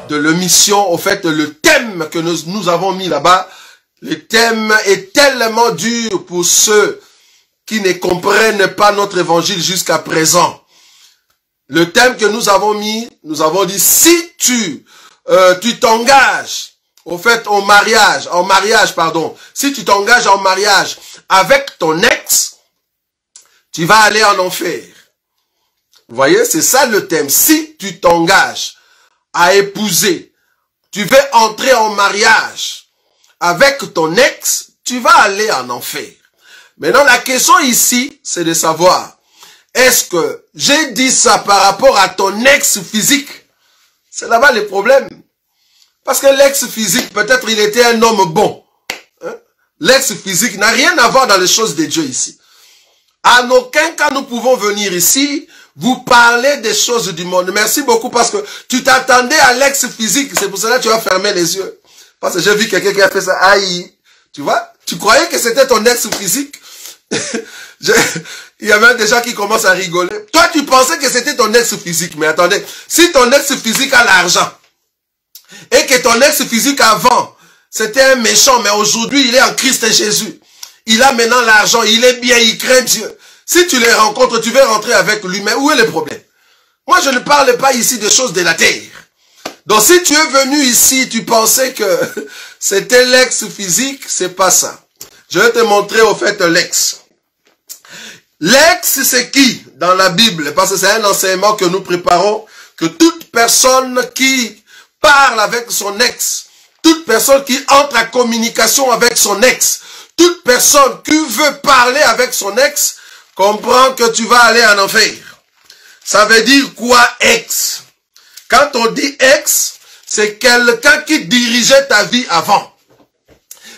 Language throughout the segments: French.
de l'émission, au fait, le thème que nous avons mis là-bas, le thème est tellement dur pour ceux qui ne comprennent pas notre évangile jusqu'à présent. Le thème que nous avons mis, nous avons dit, si tu t'engages, au fait, en mariage, si tu t'engages en mariage avec ton ex, tu vas aller en enfer. Vous voyez, c'est ça le thème. Si tu t'engages à épouser, tu veux entrer en mariage avec ton ex, tu vas aller en enfer. Maintenant, la question ici, c'est de savoir, est-ce que j'ai dit ça par rapport à ton ex physique? C'est là-bas le problème. Parce que l'ex physique, peut-être il était un homme bon. Hein? L'ex physique n'a rien à voir dans les choses de Dieu ici. En aucun cas, nous pouvons venir ici, vous parler des choses du monde. Merci beaucoup parce que tu t'attendais à l'ex physique. C'est pour cela que tu as fermé les yeux. Parce que j'ai vu quelqu'un qui a fait ça. Aïe. Tu vois? Tu croyais que c'était ton ex physique? Il y a même des gens qui commencent à rigoler. Toi, tu pensais que c'était ton ex physique. Mais attendez, si ton ex physique a l'argent, et que ton ex physique avant, c'était un méchant, mais aujourd'hui, il est en Christ Jésus. Il a maintenant l'argent, il est bien, il craint Dieu. Si tu les rencontres, tu veux rentrer avec lui, mais où est le problème? Moi, je ne parle pas ici de choses de la terre. Donc, si tu es venu ici, tu pensais que c'était l'ex physique, c'est pas ça. Je vais te montrer au fait l'ex. L'ex, c'est qui dans la Bible? Parce que c'est un enseignement que nous préparons, que toute personne qui parle avec son ex, toute personne qui entre en communication avec son ex, toute personne qui veut parler avec son ex, comprend que tu vas aller en enfer. Ça veut dire quoi, ex? Quand on dit ex, c'est quelqu'un qui dirigeait ta vie avant.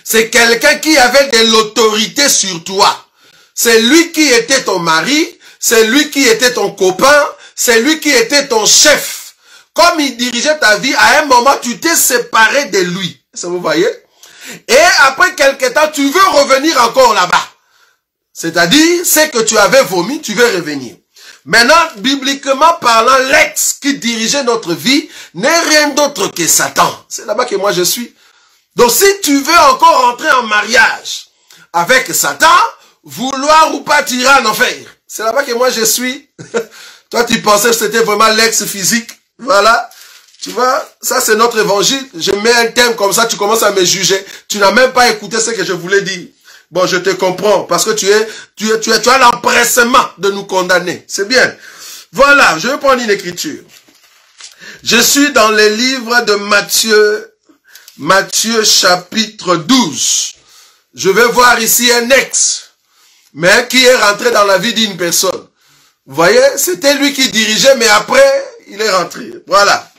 C'est quelqu'un qui avait de l'autorité sur toi. C'est lui qui était ton mari, c'est lui qui était ton copain, c'est lui qui était ton chef. Comme il dirigeait ta vie, à un moment, tu t'es séparé de lui. Ça vous voyez? Et après quelque temps, tu veux revenir encore là-bas. C'est-à-dire, c'est que tu avais vomi, tu veux revenir. Maintenant, bibliquement parlant, l'ex qui dirigeait notre vie n'est rien d'autre que Satan. C'est là-bas que moi je suis. Donc, si tu veux encore entrer en mariage avec Satan, vouloir ou pas, tu iras en enfer. C'est là-bas que moi je suis. Toi, tu pensais que c'était vraiment l'ex physique. Voilà. Tu vois, ça c'est notre évangile. Je mets un thème comme ça, tu commences à me juger. Tu n'as même pas écouté ce que je voulais dire. Bon, je te comprends, parce que tu as l'empressement de nous condamner. C'est bien. Voilà, je vais prendre une écriture. Je suis dans le livre de Matthieu chapitre 12. Je vais voir ici un ex, mais qui est rentré dans la vie d'une personne. Vous voyez, c'était lui qui dirigeait, mais après, il est rentré. Voilà.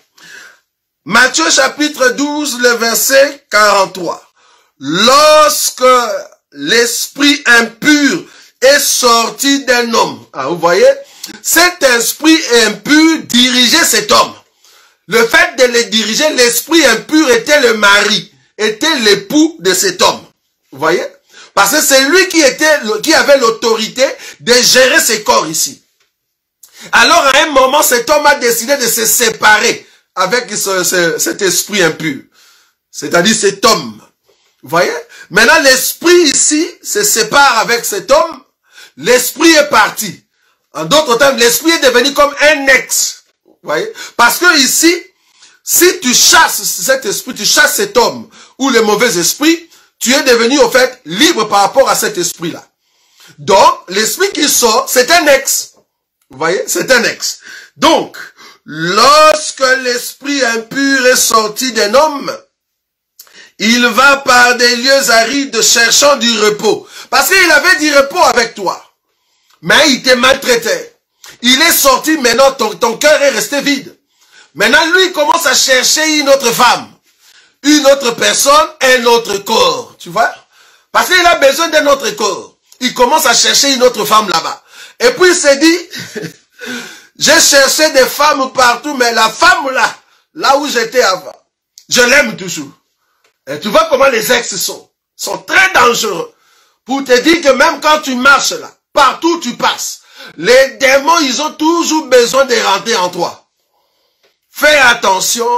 Matthieu chapitre 12, le verset 43. Lorsque l'esprit impur est sorti d'un homme. Ah, vous voyez, cet esprit impur dirigeait cet homme. Le fait de le diriger, l'esprit impur était le mari, était l'époux de cet homme. Vous voyez? Parce que c'est lui qui avait l'autorité de gérer ses corps ici. Alors à un moment, cet homme a décidé de se séparer avec cet esprit impur. C'est-à-dire cet homme. Vous voyez? Maintenant, l'esprit ici se sépare avec cet homme. L'esprit est parti. En d'autres termes, l'esprit est devenu comme un ex. Vous voyez? Parce que ici, si tu chasses cet esprit, tu chasses cet homme ou le mauvais esprit, tu es devenu au fait libre par rapport à cet esprit-là. Donc, l'esprit qui sort, c'est un ex. Vous voyez? C'est un ex. Donc, lorsque l'esprit impur est sorti d'un homme, il va par des lieux arides cherchant du repos. Parce qu'il avait du repos avec toi. Mais il te maltraitait. Il est sorti, maintenant ton cœur est resté vide. Maintenant, lui, il commence à chercher une autre femme. Une autre personne, un autre corps. Tu vois? Parce qu'il a besoin d'un autre corps. Il commence à chercher une autre femme là-bas. Et puis il s'est dit, j'ai cherché des femmes partout, mais la femme là où j'étais avant, je l'aime toujours. Et tu vois comment les ex sont très dangereux. Pour te dire que même quand tu marches là, partout où tu passes, les démons, ils ont toujours besoin de rentrer en toi. Fais attention,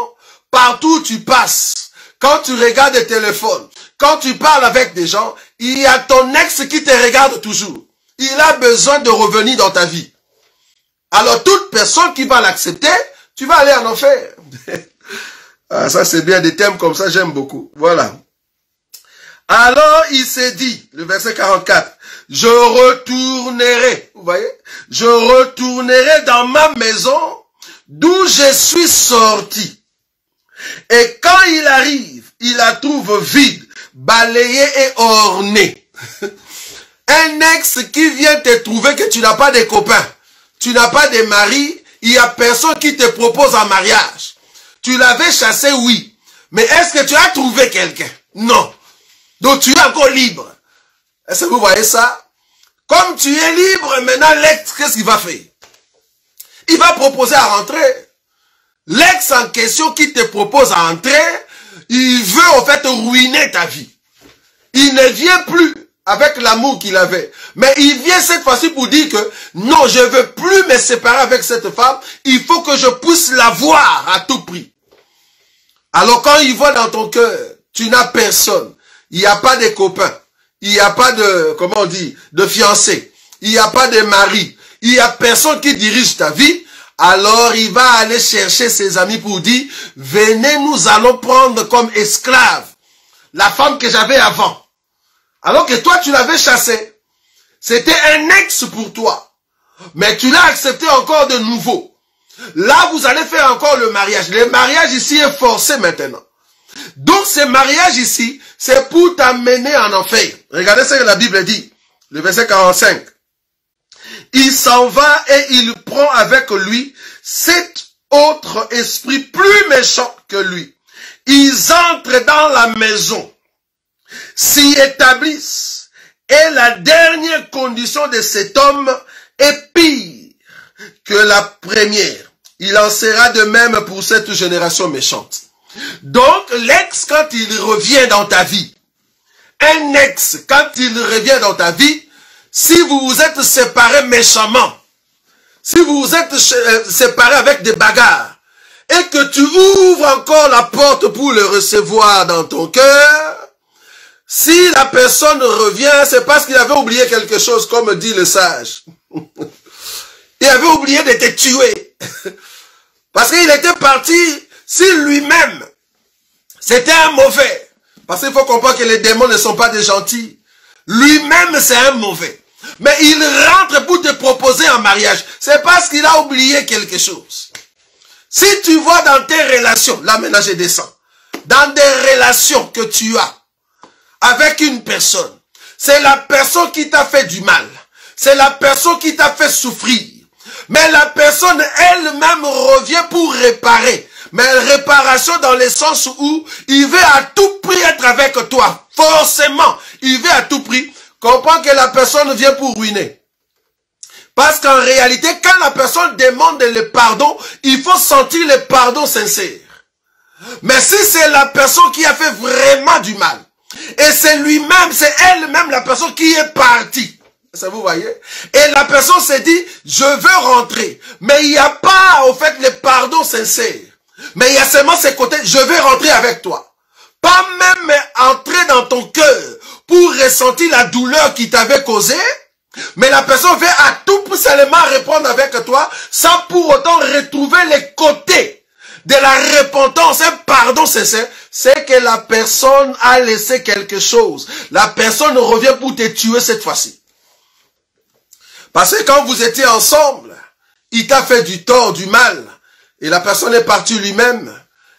partout où tu passes, quand tu regardes le téléphone, quand tu parles avec des gens, il y a ton ex qui te regarde toujours. Il a besoin de revenir dans ta vie. Alors toute personne qui va l'accepter, tu vas aller en enfer. Ah, ça c'est bien, des thèmes comme ça, j'aime beaucoup. Voilà. Alors il s'est dit, le verset 44, je retournerai, vous voyez, je retournerai dans ma maison d'où je suis sorti. Et quand il arrive, il la trouve vide, balayée et ornée. Un ex qui vient te trouver que tu n'as pas de copains, tu n'as pas de mari, il n'y a personne qui te propose un mariage. Tu l'avais chassé, oui. Mais est-ce que tu as trouvé quelqu'un? Non. Donc tu es encore libre. Est-ce que vous voyez ça? Comme tu es libre, maintenant l'ex, qu'est-ce qu'il va faire? Il va proposer à rentrer. L'ex en question qui te propose à entrer, il veut en fait ruiner ta vie. Il ne vient plus avec l'amour qu'il avait. Mais il vient cette fois-ci pour dire que non, je ne veux plus me séparer avec cette femme. Il faut que je puisse la voir à tout prix. Alors quand il voit dans ton cœur, tu n'as personne. Il n'y a pas de copains. Il n'y a pas de, comment on dit, de fiancé. Il n'y a pas de mari. Il n'y a personne qui dirige ta vie. Alors il va aller chercher ses amis pour dire, venez, nous allons prendre comme esclave la femme que j'avais avant. Alors que toi, tu l'avais chassée. C'était un ex pour toi. Mais tu l'as accepté encore de nouveau. Là, vous allez faire encore le mariage. Le mariage ici est forcé maintenant. Donc, ce mariage ici, c'est pour t'amener en enfer. Regardez ce que la Bible dit. Le verset 45. Il s'en va et il prend avec lui 7 autres esprits plus méchants que lui. Ils entrent dans la maison, s'y établissent, et la dernière condition de cet homme est pire que la première. Il en sera de même pour cette génération méchante. Donc, l'ex, quand il revient dans ta vie, un ex, quand il revient dans ta vie, si vous vous êtes séparés méchamment, si vous vous êtes séparés avec des bagarres, et que tu ouvres encore la porte pour le recevoir dans ton cœur, si la personne revient, c'est parce qu'il avait oublié quelque chose, comme dit le sage. Il avait oublié de te tuer. Parce qu'il était parti, si lui-même, c'était un mauvais. Parce qu'il faut comprendre que les démons ne sont pas des gentils. Lui-même, c'est un mauvais. Mais il rentre pour te proposer un mariage. C'est parce qu'il a oublié quelque chose. Si tu vois dans tes relations, là maintenant je descends, dans des relations que tu as avec une personne, c'est la personne qui t'a fait du mal. C'est la personne qui t'a fait souffrir. Mais la personne elle-même revient pour réparer. Mais réparation dans le sens où il veut à tout prix être avec toi. Forcément, il veut à tout prix. Comprends que la personne vient pour ruiner. Parce qu'en réalité, quand la personne demande le pardon, il faut sentir le pardon sincère. Mais si c'est la personne qui a fait vraiment du mal, et c'est lui-même, c'est elle-même la personne qui est partie. Ça vous voyez? Et la personne s'est dit, je veux rentrer. Mais il n'y a pas, au fait, le pardon sincère. Mais il y a seulement ce côté, je vais rentrer avec toi. Pas même entrer dans ton cœur pour ressentir la douleur qui t'avait causé. Mais la personne veut à tout seulement répondre avec toi, sans pour autant retrouver les côtés de la repentance, un pardon sincère. C'est que la personne a laissé quelque chose. La personne revient pour te tuer cette fois-ci. Parce que quand vous étiez ensemble, il t'a fait du tort, du mal. Et la personne est partie lui-même.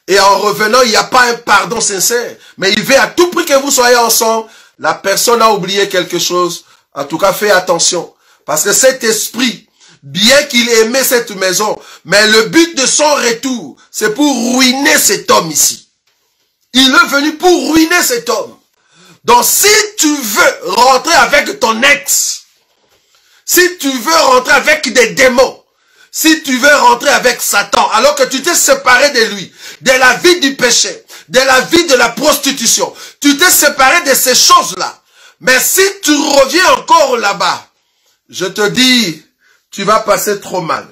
Et en revenant, il n'y a pas un pardon sincère. Mais il veut à tout prix que vous soyez ensemble. La personne a oublié quelque chose. En tout cas, fais attention. Parce que cet esprit, bien qu'il aimait cette maison, mais le but de son retour, c'est pour ruiner cet homme ici. Il est venu pour ruiner cet homme. Donc si tu veux rentrer avec ton ex, si tu veux rentrer avec des démons, si tu veux rentrer avec Satan, alors que tu t'es séparé de lui, de la vie du péché, de la vie de la prostitution, tu t'es séparé de ces choses-là. Mais si tu reviens encore là-bas, je te dis, tu vas passer trop mal.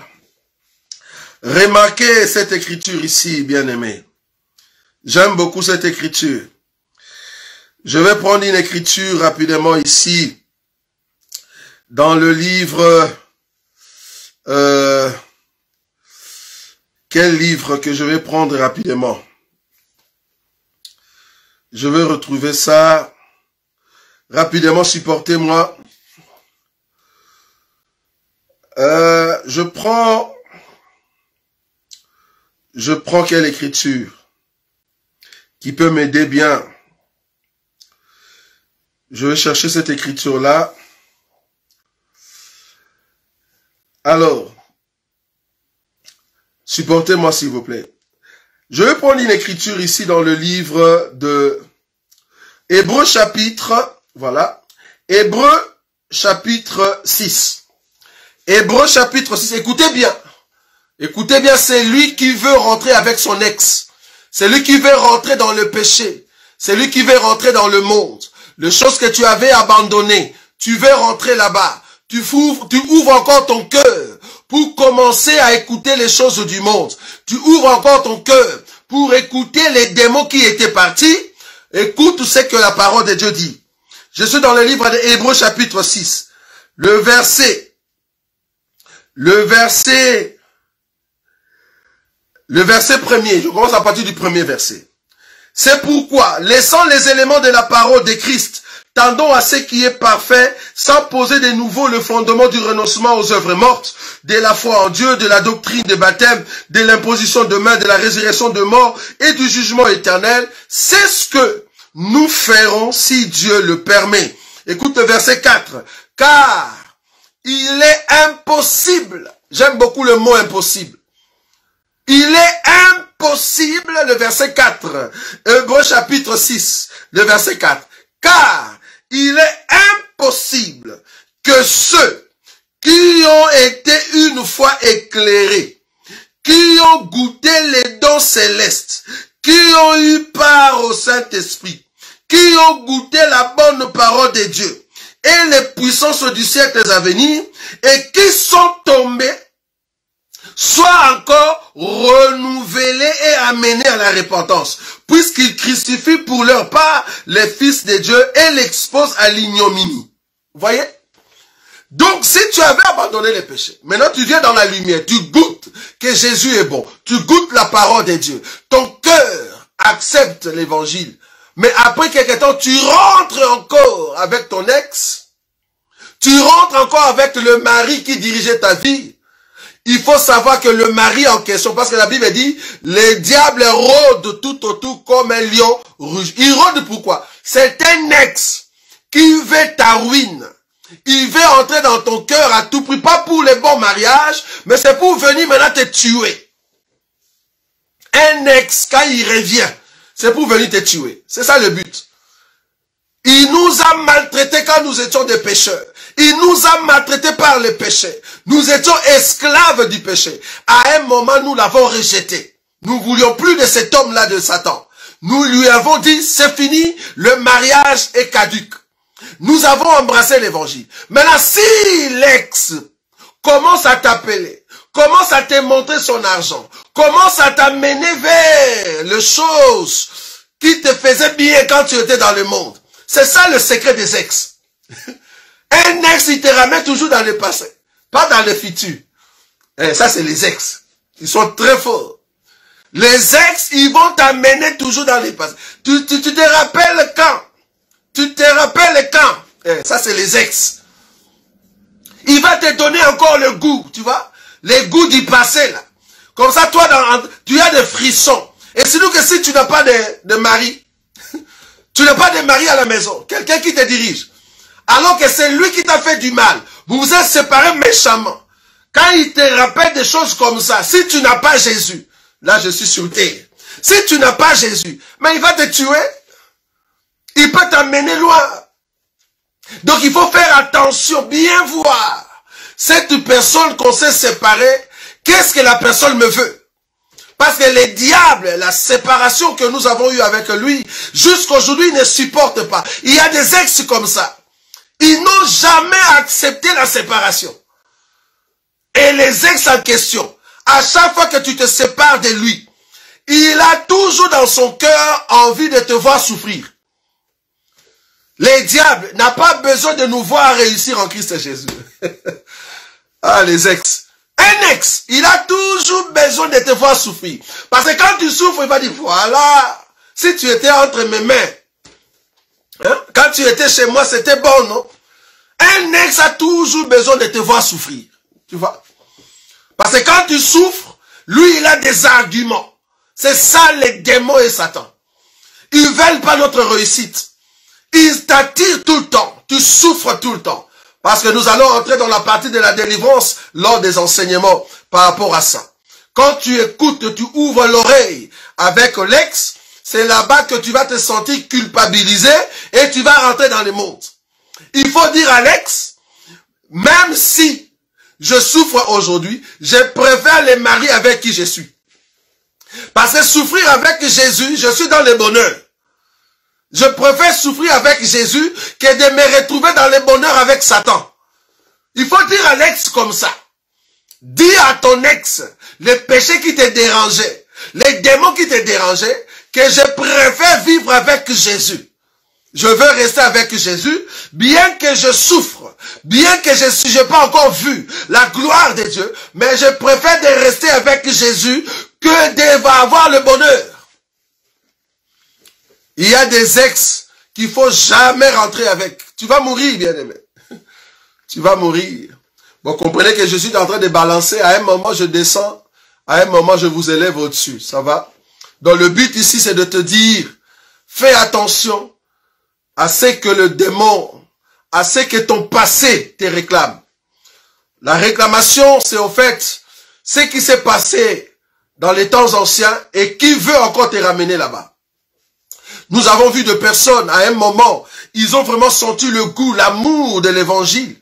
Remarquez cette écriture ici, bien-aimé. J'aime beaucoup cette écriture. Je vais prendre une écriture rapidement ici, dans le livre... quel livre que je vais prendre rapidement? Je vais retrouver ça rapidement, supportez-moi. Je prends quelle écriture qui peut m'aider bien. Je vais chercher cette écriture-là. Alors, supportez-moi s'il vous plaît. Je vais prendre une écriture ici dans le livre de Hébreux chapitre, voilà, Hébreux chapitre 6. Hébreux chapitre 6, écoutez bien. Écoutez bien, c'est lui qui veut rentrer avec son ex. C'est lui qui veut rentrer dans le péché. C'est lui qui veut rentrer dans le monde. Les choses que tu avais abandonnées, tu veux rentrer là-bas. Tu ouvres encore ton cœur pour commencer à écouter les choses du monde. Tu ouvres encore ton cœur pour écouter les démons qui étaient partis. Écoute ce que la parole de Dieu dit. Je suis dans le livre de Hébreux chapitre 6. Le verset premier. Je commence à partir du premier verset. C'est pourquoi, laissant les éléments de la parole de Christ, tendons à ce qui est parfait, sans poser de nouveau le fondement du renoncement aux œuvres mortes, de la foi en Dieu, de la doctrine des baptêmes, de l'imposition de main, de la résurrection de mort et du jugement éternel. C'est ce que nous ferons si Dieu le permet. Écoute le verset 4. Car il est impossible, j'aime beaucoup le mot impossible. Il est impossible, le verset 4, Hébreux chapitre 6, le verset 4. Car il est impossible que ceux qui ont été une fois éclairés, qui ont goûté les dons célestes, qui ont eu part au Saint-Esprit, qui ont goûté la bonne parole de Dieu et les puissances du siècle à venir, et qui sont tombés, soient encore renouvelés et amenés à la repentance, puisqu'ils crucifient pour leur part les fils de Dieu et l'exposent à l'ignominie. Vous voyez? Donc, si tu avais abandonné les péchés, maintenant tu viens dans la lumière, tu goûtes que Jésus est bon, tu goûtes la parole de Dieu, ton cœur accepte l'évangile, mais après quelque temps, tu rentres encore avec ton ex, tu rentres encore avec le mari qui dirigeait ta vie. Il faut savoir que le mari en question, parce que la Bible dit, les diables rôdent tout autour comme un lion rouge. Il rôde pourquoi? C'est un ex qui veut ta ruine. Il veut entrer dans ton cœur à tout prix, pas pour les bons mariages, mais c'est pour venir maintenant te tuer. Un ex, quand il revient, c'est pour venir te tuer. C'est ça le but. Il nous a maltraités quand nous étions des pécheurs. Il nous a maltraités par le péché. Nous étions esclaves du péché. À un moment, nous l'avons rejeté. Nous ne voulions plus de cet homme-là de Satan. Nous lui avons dit, c'est fini, le mariage est caduc. Nous avons embrassé l'évangile. Maintenant, si l'ex commence à t'appeler, commence à te montrer son argent, commence à t'amener vers les choses qui te faisaient bien quand tu étais dans le monde, c'est ça le secret des ex. Un ex, il te ramène toujours dans le passé, pas dans le futur. Et ça, c'est les ex. Ils sont très forts. Les ex, ils vont t'amener toujours dans le passé. Tu te rappelles quand? Tu te rappelles quand? Et ça, c'est les ex. Il va te donner encore le goût, tu vois? Les goûts du passé, là. Comme ça, toi, tu as des frissons. Et sinon que si tu n'as pas de mari, tu n'as pas de mari à la maison, quelqu'un qui te dirige, alors que c'est lui qui t'a fait du mal, vous vous êtes séparés méchamment. Quand il te rappelle des choses comme ça, si tu n'as pas Jésus, là je suis sur terre, si tu n'as pas Jésus, mais il va te tuer, il peut t'amener loin. Donc il faut faire attention, bien voir, cette personne qu'on s'est séparée, qu'est-ce que la personne me veut? Parce que les diables, la séparation que nous avons eue avec lui, jusqu'aujourd'hui, ne supportent pas. Il y a des ex comme ça. Ils n'ont jamais accepté la séparation. Et les ex en question, à chaque fois que tu te sépares de lui, il a toujours dans son cœur envie de te voir souffrir. Les diables n'ont pas besoin de nous voir réussir en Christ Jésus. Ah, les ex. Un ex, il a toujours besoin de te voir souffrir. Parce que quand tu souffres, il va dire, voilà, si tu étais entre mes mains, hein, quand tu étais chez moi, c'était bon, non? Un ex a toujours besoin de te voir souffrir. Tu vois? Parce que quand tu souffres, lui, il a des arguments. C'est ça, les démons et Satan. Ils ne veulent pas notre réussite. Ils t'attirent tout le temps. Tu souffres tout le temps. Parce que nous allons entrer dans la partie de la délivrance lors des enseignements par rapport à ça. Quand tu écoutes, tu ouvres l'oreille avec l'ex, c'est là-bas que tu vas te sentir culpabilisé et tu vas rentrer dans les mondes. Il faut dire à l'ex, même si je souffre aujourd'hui, je préfère les marier avec qui je suis. Parce que souffrir avec Jésus, je suis dans le bonheur. Je préfère souffrir avec Jésus que de me retrouver dans le bonheur avec Satan. Il faut dire à l'ex comme ça. Dis à ton ex, les péchés qui te dérangeaient, les démons qui te dérangeaient, que je préfère vivre avec Jésus. Je veux rester avec Jésus, bien que je souffre, bien que je n'ai pas encore vu la gloire de Dieu, mais je préfère de rester avec Jésus que d'avoir le bonheur. Il y a des ex qu'il faut jamais rentrer avec. Tu vas mourir, bien-aimé. Tu vas mourir. Bon, comprenez que je suis en train de balancer. À un moment, je descends. À un moment, je vous élève au-dessus. Ça va? Donc, le but ici, c'est de te dire, fais attention à ce que le démon, à ce que ton passé te réclame. La réclamation, c'est au fait ce qui s'est passé dans les temps anciens et qui veut encore te ramener là-bas. Nous avons vu de personnes, à un moment, ils ont vraiment senti le goût, l'amour de l'évangile.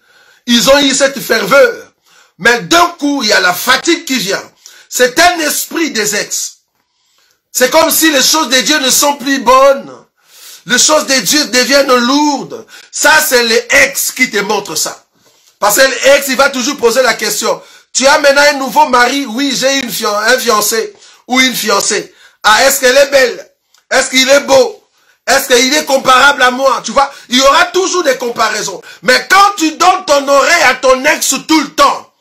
Ils ont eu cette ferveur. Mais d'un coup, il y a la fatigue qui vient. C'est un esprit des ex. C'est comme si les choses de Dieu ne sont plus bonnes. Les choses de Dieu deviennent lourdes. Ça, c'est les ex qui te montrent ça. Parce que l'ex, il va toujours poser la question. Tu as maintenant un nouveau mari? Oui, j'ai un fiancé ou une fiancée. Ah, est-ce qu'elle est belle? Est-ce qu'il est beau? Est-ce qu'il est comparable à moi? Tu vois, il y aura toujours des comparaisons. Mais quand tu donnes ton oreille à ton ex tout le temps,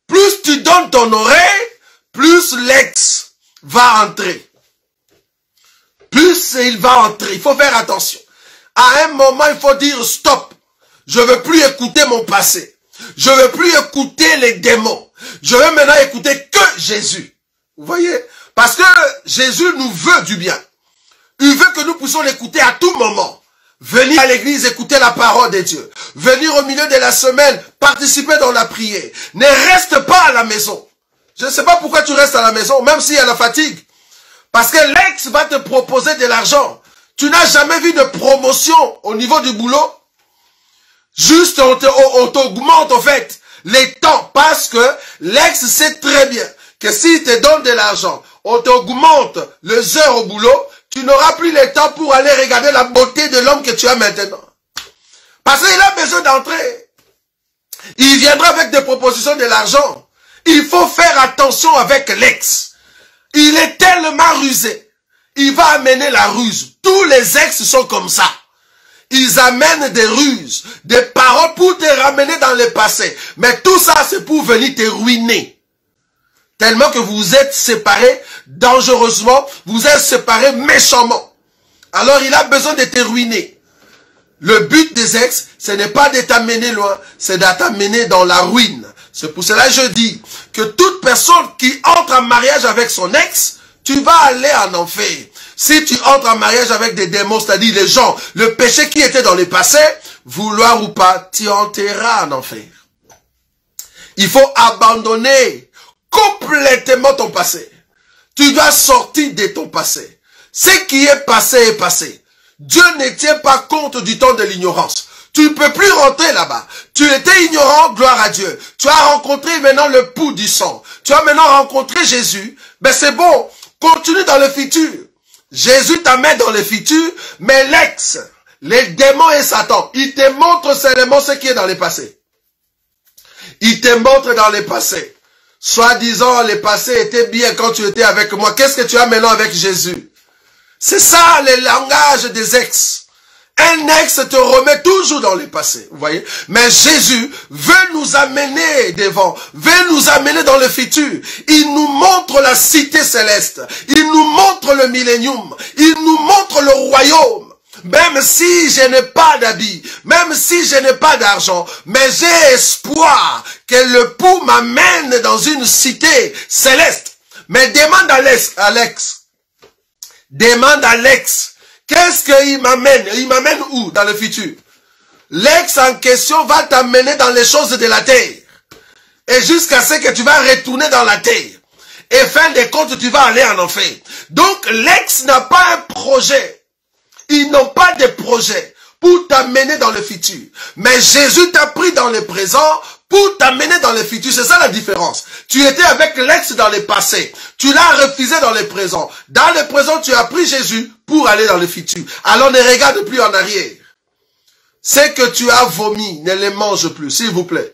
plus tu donnes ton oreille, plus l'ex va entrer. Plus il va entrer. Il faut faire attention. À un moment, il faut dire stop. Je ne veux plus écouter mon passé. Je ne veux plus écouter les démons. Je veux maintenant écouter que Jésus. Vous voyez? Parce que Jésus nous veut du bien. Il veut que nous puissions l'écouter à tout moment. Venir à l'église, écouter la parole de Dieu. Venir au milieu de la semaine, participer dans la prière. Ne reste pas à la maison. Je ne sais pas pourquoi tu restes à la maison, même s'il y a la fatigue. Parce que l'ex va te proposer de l'argent. Tu n'as jamais vu de promotion au niveau du boulot. Juste, on t'augmente en fait les temps. Parce que l'ex sait très bien que s'il te donne de l'argent, on t'augmente les heures au boulot, tu n'auras plus le temps pour aller regarder la beauté de l'homme que tu as maintenant. Parce qu'il a besoin d'entrer. Il viendra avec des propositions de l'argent. Il faut faire attention avec l'ex. Il est tellement rusé. Il va amener la ruse. Tous les ex sont comme ça. Ils amènent des ruses, des paroles pour te ramener dans le passé. Mais tout ça, c'est pour venir te ruiner. Tellement que vous êtes séparés dangereusement, vous êtes séparés méchamment. Alors il a besoin de te ruiner. Le but des ex, ce n'est pas de t'amener loin, c'est de t'amener dans la ruine. C'est pour cela que je dis que toute personne qui entre en mariage avec son ex, tu vas aller en enfer. Si tu entres en mariage avec des démons, c'est-à-dire les gens, le péché qui était dans le passé, vouloir ou pas, tu entreras en enfer. Il faut abandonner complètement ton passé. Tu dois sortir de ton passé. Ce qui est passé est passé. Dieu ne tient pas compte du temps de l'ignorance. Tu ne peux plus rentrer là-bas. Tu étais ignorant, gloire à Dieu. Tu as rencontré maintenant le pouls du sang. Tu as maintenant rencontré Jésus. Ben c'est bon. Continue dans le futur. Jésus t'amène dans le futur, mais l'ex, les démons et Satan, il te montre seulement ce qui est dans le passé. Il te montre dans le passé. Soi-disant, le passé était bien quand tu étais avec moi. Qu'est-ce que tu as maintenant avec Jésus? C'est ça le langage des ex. Un ex te remet toujours dans le passé, vous voyez. Mais Jésus veut nous amener devant, veut nous amener dans le futur. Il nous montre la cité céleste. Il nous montre le millénium. Il nous montre le royaume. Même si je n'ai pas d'habits, même si je n'ai pas d'argent, mais j'ai espoir que le pou m'amène dans une cité céleste. Mais demande à l'ex. Demande à l'ex. Qu'est-ce qu'il m'amène? Il m'amène où dans le futur? L'ex en question va t'amener dans les choses de la terre. Et jusqu'à ce que tu vas retourner dans la terre. Et fin de compte, tu vas aller en enfer. Donc l'ex n'a pas un projet. Ils n'ont pas de projet pour t'amener dans le futur. Mais Jésus t'a pris dans le présent pour t'amener dans le futur. C'est ça la différence. Tu étais avec l'ex dans le passé. Tu l'as refusé dans le présent. Dans le présent, tu as pris Jésus pour aller dans le futur. Alors ne regarde plus en arrière. Ce que tu as vomi, ne les mange plus, s'il vous plaît.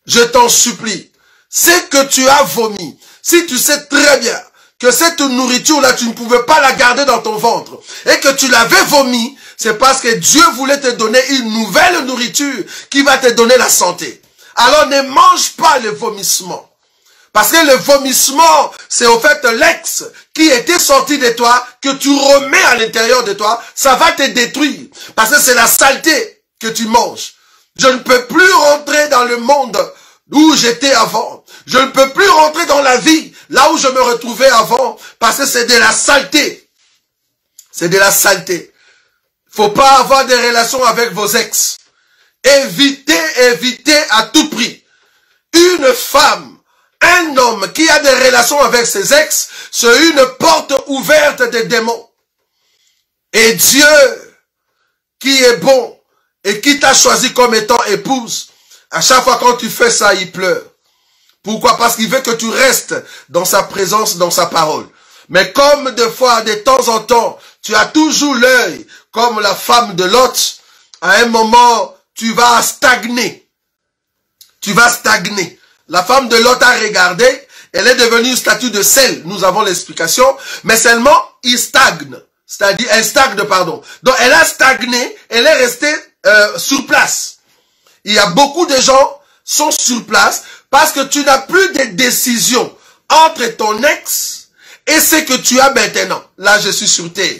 Je t'en supplie. Ce que tu as vomi, si tu sais très bien que cette nourriture-là, tu ne pouvais pas la garder dans ton ventre et que tu l'avais vomi, c'est parce que Dieu voulait te donner une nouvelle nourriture qui va te donner la santé. Alors ne mange pas le vomissement. Parce que le vomissement, c'est au fait l'ex qui était sorti de toi, que tu remets à l'intérieur de toi, ça va te détruire. Parce que c'est la saleté que tu manges. Je ne peux plus rentrer dans le monde où j'étais avant. Je ne peux plus rentrer dans la vie, là où je me retrouvais avant, parce que c'est de la saleté. C'est de la saleté. Faut pas avoir des relations avec vos ex. Évitez à tout prix. Une femme, un homme qui a des relations avec ses ex, c'est une porte ouverte des démons. Et Dieu, qui est bon et qui t'a choisi comme étant épouse, à chaque fois quand tu fais ça, il pleure. Pourquoi? Parce qu'il veut que tu restes dans sa présence, dans sa parole. Mais comme des fois, de temps en temps, tu as toujours l'œil, comme la femme de Lot, à un moment, tu vas stagner. Tu vas stagner. La femme de Lot a regardé, elle est devenue une statue de sel. Nous avons l'explication. Mais seulement, il stagne. C'est-à-dire, elle stagne, pardon. Donc, elle a stagné, elle est restée sur place. Il y a beaucoup de gens qui sont sur place parce que tu n'as plus de décision entre ton ex et ce que tu as maintenant. Là, je suis sur terre.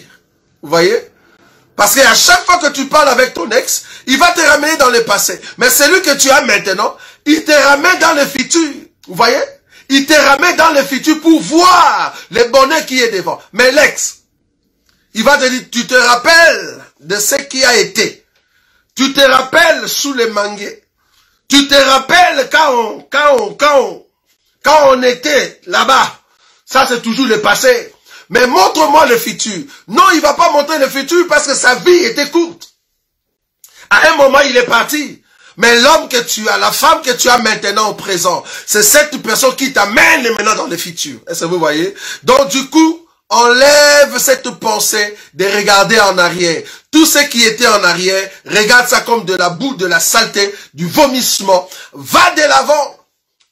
Vous voyez? Parce qu'à chaque fois que tu parles avec ton ex, il va te ramener dans le passé. Mais celui que tu as maintenant, il te ramène dans le futur. Vous voyez? Il te ramène dans le futur pour voir le bonheur qui est devant. Mais l'ex, il va te dire, tu te rappelles de ce qui a été. Tu te rappelles sous les manguiers. Tu te rappelles quand on était là-bas. Ça, c'est toujours le passé. Mais montre-moi le futur. Non, il ne va pas montrer le futur parce que sa vie était courte. À un moment, il est parti. Mais l'homme que tu as, la femme que tu as maintenant au présent, c'est cette personne qui t'amène maintenant dans le futur. Est-ce que vous voyez? Donc du coup, enlève cette pensée de regarder en arrière. Tout ce qui était en arrière, regarde ça comme de la boue, de la saleté, du vomissement. Va de l'avant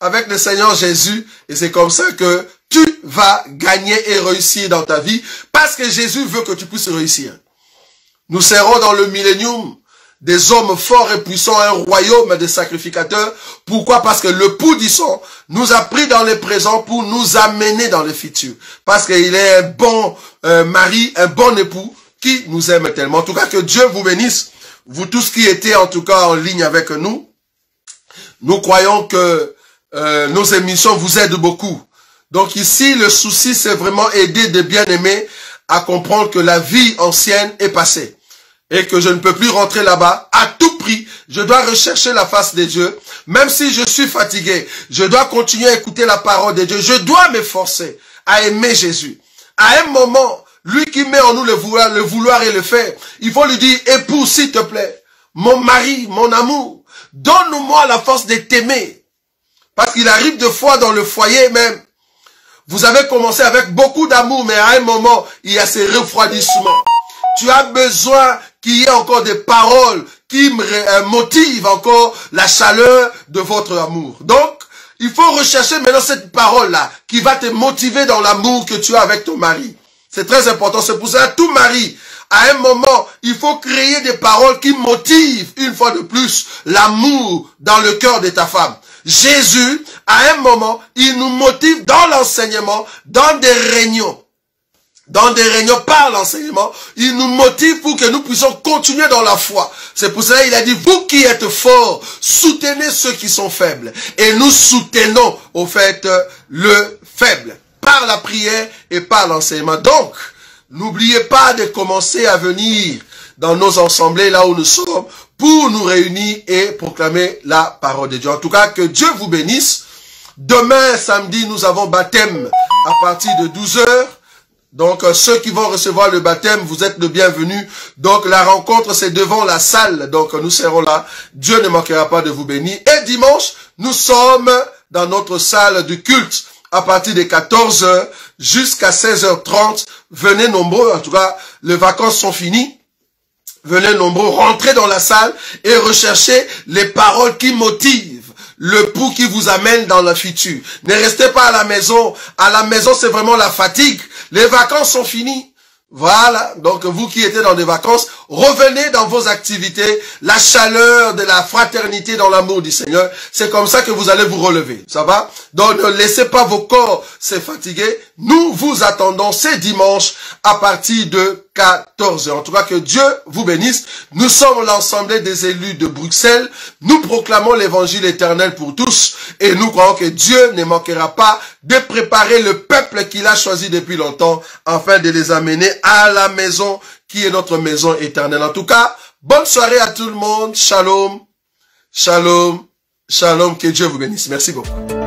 avec le Seigneur Jésus. Et c'est comme ça que tu vas gagner et réussir dans ta vie. Parce que Jésus veut que tu puisses réussir. Nous serons dans le millénium des hommes forts et puissants, un royaume de sacrificateurs. Pourquoi? Parce que le pou du sang nous a pris dans le présent pour nous amener dans le futur. Parce qu'il est un bon mari, un bon époux qui nous aime tellement. En tout cas, que Dieu vous bénisse. Vous tous qui étiez en tout cas en ligne avec nous. Nous croyons que nos émissions vous aident beaucoup. Donc ici, le souci, c'est vraiment aider des bien-aimés à comprendre que la vie ancienne est passée. Et que je ne peux plus rentrer là-bas. À tout prix, je dois rechercher la face de Dieu. Même si je suis fatigué, je dois continuer à écouter la parole de Dieu. Je dois m'efforcer à aimer Jésus. À un moment, lui qui met en nous le vouloir et le faire, il faut lui dire, époux, s'il te plaît, mon mari, mon amour, donne-moi la force de t'aimer. Parce qu'il arrive des fois dans le foyer même, vous avez commencé avec beaucoup d'amour, mais à un moment, il y a ces refroidissements. Tu as besoin qu'il y ait encore des paroles qui motivent encore la chaleur de votre amour. Donc, il faut rechercher maintenant cette parole-là qui va te motiver dans l'amour que tu as avec ton mari. C'est très important. C'est pour ça que tout mari, à un moment, il faut créer des paroles qui motivent une fois de plus l'amour dans le cœur de ta femme. Jésus, à un moment, il nous motive dans l'enseignement, dans des réunions. Dans des réunions par l'enseignement, il nous motive pour que nous puissions continuer dans la foi. C'est pour cela qu'il a dit, vous qui êtes forts, soutenez ceux qui sont faibles. Et nous soutenons, au fait, le faible. Par la prière et par l'enseignement. Donc, n'oubliez pas de commencer à venir dans nos assemblées, là où nous sommes, pour nous réunir et proclamer la parole de Dieu. En tout cas, que Dieu vous bénisse. Demain, samedi, nous avons baptême à partir de 12 h. Donc, ceux qui vont recevoir le baptême, vous êtes le bienvenu. Donc, la rencontre, c'est devant la salle. Donc, nous serons là. Dieu ne manquera pas de vous bénir. Et dimanche, nous sommes dans notre salle du culte à partir de 14 h jusqu'à 16h30. Venez nombreux. En tout cas, les vacances sont finies. Venez nombreux, rentrez dans la salle et recherchez les paroles qui motivent. Le pouls qui vous amène dans le futur. Ne restez pas à la maison. À la maison, c'est vraiment la fatigue. Les vacances sont finies. Voilà. Donc, vous qui étiez dans des vacances, revenez dans vos activités. La chaleur de la fraternité dans l'amour du Seigneur. C'est comme ça que vous allez vous relever. Ça va? Donc, ne laissez pas vos corps se fatiguer. Nous vous attendons ce dimanche à partir de 14 h. En tout cas, que Dieu vous bénisse. Nous sommes l'Assemblée des élus de Bruxelles. Nous proclamons l'évangile éternel pour tous. Et nous croyons que Dieu ne manquera pas de préparer le peuple qu'il a choisi depuis longtemps afin de les amener à la maison qui est notre maison éternelle. En tout cas, bonne soirée à tout le monde. Shalom, shalom, shalom. Que Dieu vous bénisse. Merci beaucoup.